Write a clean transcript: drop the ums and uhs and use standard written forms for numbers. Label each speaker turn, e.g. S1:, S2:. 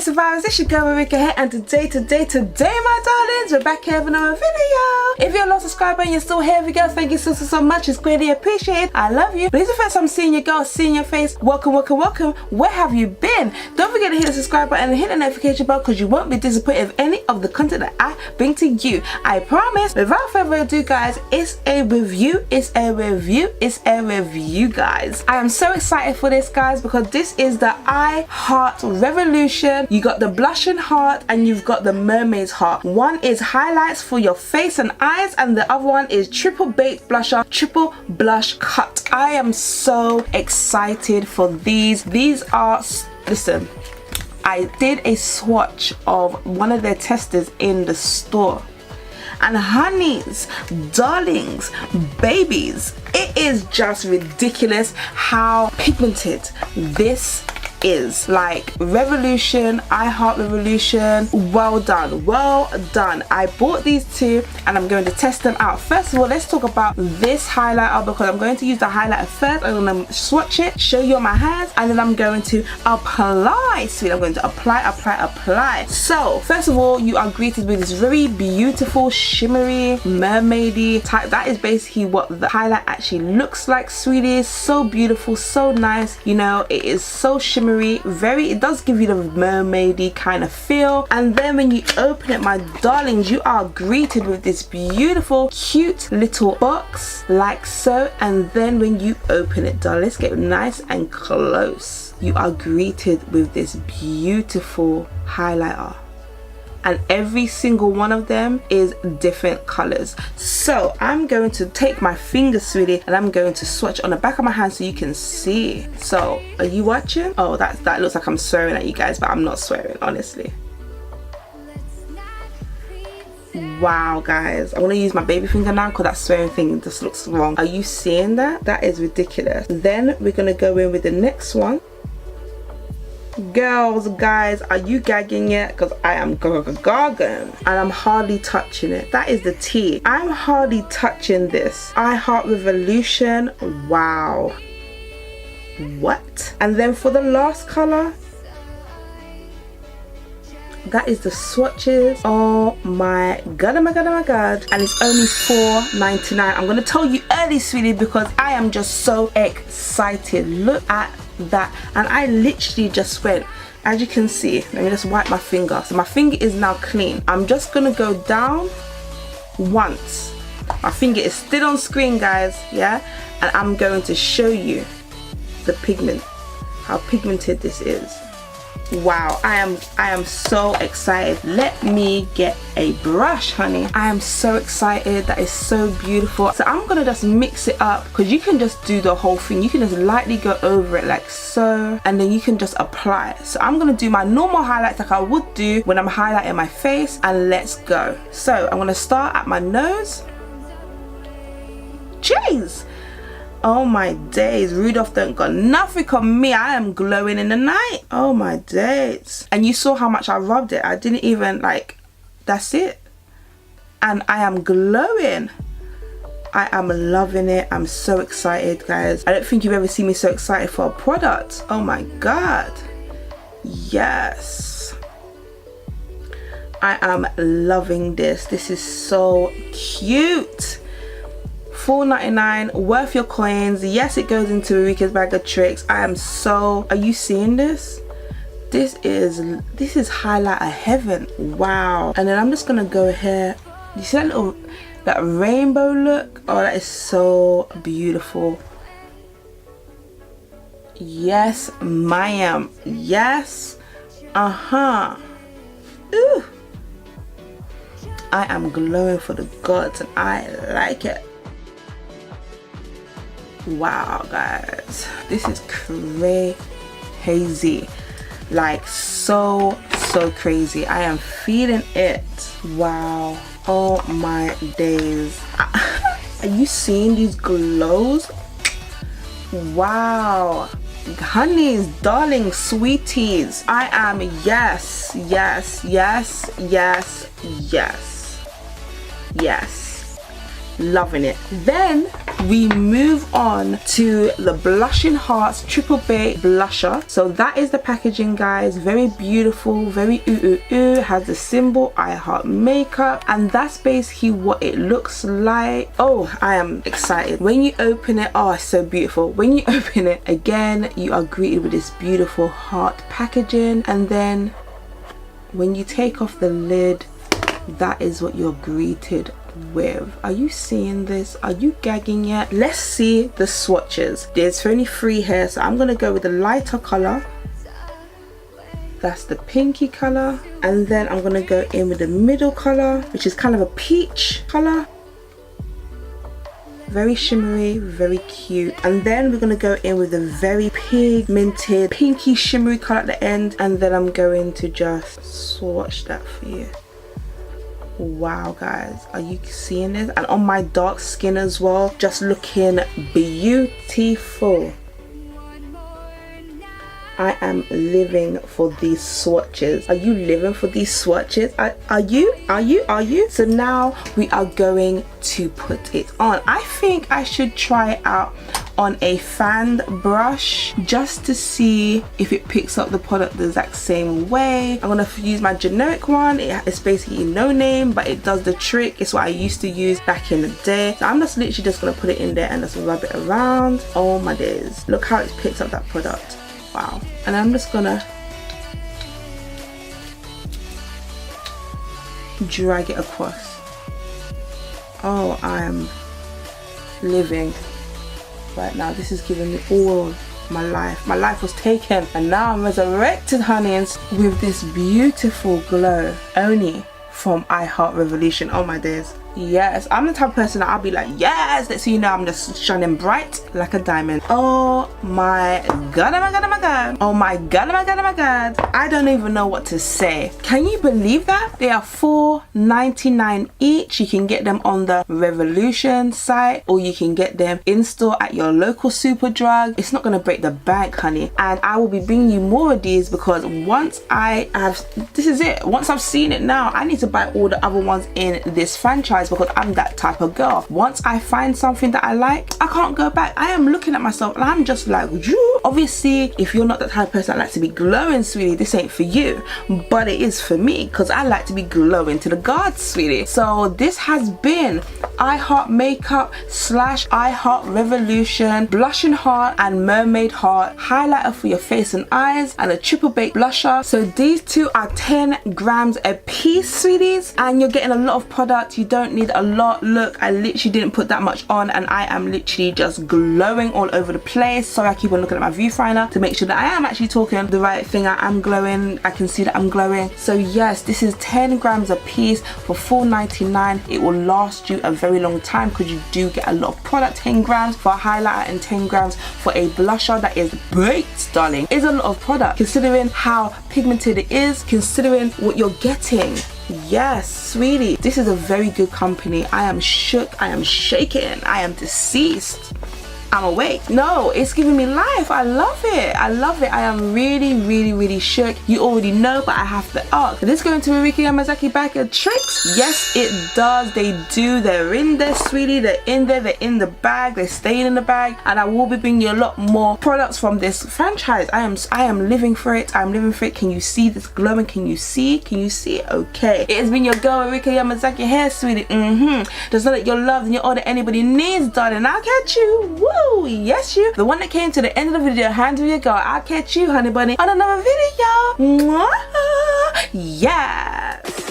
S1: survivors, it's your girl Ruriko here, and today my darlings, we're back here with another video. If you're a lost subscriber and you're still here, girl, thank you so much. It's greatly appreciated. I love you. But it's the first time seeing your girl, seeing your face. Welcome. Where have you been? Don't forget to hit the subscribe button and hit the notification bell, because you won't be disappointed with any of the content that I bring to you. I promise. Without further ado, guys, it's a review, guys. I am so excited for this, guys, because this is the I Heart Revolution. You got the blushing heart and you've got the mermaid's heart. One is highlights for your face and eyes, and the other one is triple baked blusher, triple blush cut. I am so excited for these. These are, listen, I did a swatch of one of their testers in the store, and honeys, darlings, babies, it is just ridiculous how pigmented this is. Like, revolution, I Heart Revolution, well done. I bought these two and I'm going to test them out. First of all, let's talk about this highlighter, because I'm going to use the highlighter first. I'm going to swatch it, show you on my hands, and then I'm going to apply. Sweet, I'm going to apply. So first of all, you are greeted with this very beautiful shimmery mermaidy type. That is basically what the highlight actually looks like, sweeties. So beautiful, so nice. You know, it is so shimmery, it does give you the mermaidy kind of feel. And then when you open it, my darlings, you are greeted with this beautiful cute little box like so. And then when you open it, darling, let's get nice and close. You are greeted with this beautiful highlighter, and every single one of them is different colors. So I'm going to take my finger, sweetie, and I'm going to swatch on the back of my hand so you can see. So are you watching? Oh, that looks like I'm swearing at you guys, but I'm not swearing, honestly. Wow, guys, I want to use my baby finger now because that swearing thing just looks wrong. Are you seeing that? That is ridiculous. Then we're gonna go in with the next one. Girls, guys, are you gagging yet? Because I am gagging, and I'm hardly touching it. That is the tea. I'm hardly touching this I Heart Revolution. Wow, what? And then for the last color, that is the swatches. Oh my god, and it's only $4.99. I'm gonna tell you early, sweetie, because I am just so excited. Look at that. And I literally just went, as you can see, let me just wipe my finger. So my finger is now clean. I'm just gonna go down once. My finger is still on screen, guys, yeah, and I'm going to show you the pigment, how pigmented this is. Wow, I am so excited. Let me get a brush, honey. I am so excited. That is so beautiful. So I'm gonna just mix it up, because you can just do the whole thing. You can just lightly go over it like so, and then you can just apply. So I'm gonna do my normal highlights like I would do when I'm highlighting my face, and let's go. So I'm gonna start at my nose. Jeez, oh my days, Rudolph don't got nothing on me. I am glowing in the night. Oh my days. And you saw how much I rubbed it. I didn't even, like, that's it. And I am glowing. I am loving it. I'm so excited, guys. I don't think you've ever seen me so excited for a product. Oh my god. Yes. I am loving this. This is so cute. $4.99, worth your coins. Yes, it goes into Ruriko's bag of tricks. I am so, are you seeing this? This is highlighter heaven. Wow. And then I'm just gonna go here. You see that rainbow look? Oh, that is so beautiful. Yes, ma'am. Yes. Ooh. I am glowing for the gods, and I like it. Wow, guys, this is crazy. Like, so crazy. I am feeling it. Wow. Oh my days. Are you seeing these glows? Wow. Honeys, darlings, sweeties, I am yes. loving it. Then we move on to the Blushing Hearts Triple Bait Blusher. So that is the packaging, guys. Very beautiful, very ooh ooh ooh. Has the symbol I Heart Makeup, and that's basically what it looks like. Oh, I am excited. When you open it, oh, it's so beautiful. When you open it, again, you are greeted with this beautiful heart packaging, and then when you take off the lid, that is what you're greeted with. Are you seeing this? Are you gagging yet? Let's see the swatches. There's only 3 here, so I'm gonna go with the lighter color. That's the pinky color, and then I'm gonna go in with the middle color, which is kind of a peach color. Very shimmery, very cute. And then we're gonna go in with a very pigmented pinky shimmery color at the end, and then I'm going to just swatch that for you. Wow, guys, are you seeing this? And on my dark skin as well, just looking beautiful. I am living for these swatches. Are you living for these swatches? Are you? So now we are going to put it on. I think I should try it out on a fan brush just to see if it picks up the product the exact same way. I'm gonna use my generic one. It's basically no name, but it does the trick. It's what I used to use back in the day. So I'm just literally just gonna put it in there and just rub it around. Oh my days, look how it picks up that product. Wow. And I'm just gonna drag it across. Oh, I am living right now. This is giving me all my life. My life was taken and now I'm resurrected, honeys, with this beautiful glow only from I Heart Revolution. Oh my days. Yes, I'm the type of person that I'll be like, yes, let's see, you know, I'm just shining bright like a diamond. Oh my god, oh my god, oh my god, oh my god, oh my god, oh my god. I don't even know what to say. Can you believe that? They are $4.99 each. You can get them on the Revolution site, or you can get them in store at your local Superdrug. It's not gonna break the bank, honey. And I will be bringing you more of these, because once I have, this is it, once I've seen it now, I need to buy all the other ones in this franchise, because I'm that type of girl. Once I find something that I like, I can't go back. I am looking at myself and I'm just like, you. Obviously, if you're not that type of person that likes to be glowing, sweetie, this ain't for you, but it is for me, because I like to be glowing to the gods, sweetie. So this has been I Heart Makeup / I Heart Revolution Blushing Heart and Mermaid Heart highlighter for your face and eyes, and a triple bait blusher. So these two are 10 grams a piece, sweeties, and you're getting a lot of product. You don't need a lot. Look, I literally didn't put that much on and I am literally just glowing all over the place. So I keep on looking at my viewfinder to make sure that I am actually talking the right thing. I am glowing. I can see that I'm glowing. So yes, this is 10 grams a piece for $4.99. It will last you a very long time, because you do get a lot of product. 10 grams for a highlighter and 10 grams for a blusher. That is great, darling. It's a lot of product considering how pigmented it is, considering what you're getting. Yes, sweetie, this is a very good company. I am shook, I am shaken, I am deceased, I'm awake. No, it's giving me life. I love it. I love it. I am really shook. You already know, but I have to ask. Did this go into Ruriko Yamazaki bag of tricks? Yes, it does. They do. They're in there, sweetie. They're in there. They're in the bag. They're staying in the bag. And I will be bringing you a lot more products from this franchise. I am living for it. I'm living for it. Can you see this glowing? Can you see? Can you see? Okay. It has been your girl, Ruriko Yamazaki here, sweetie. Just know that you're loved and you're all that anybody needs, darling. I'll catch you. Woo! Yes, you. The one that came to the end of the video, hands with your girl. I'll catch you, honey bunny, on another video. Mwah! Yes.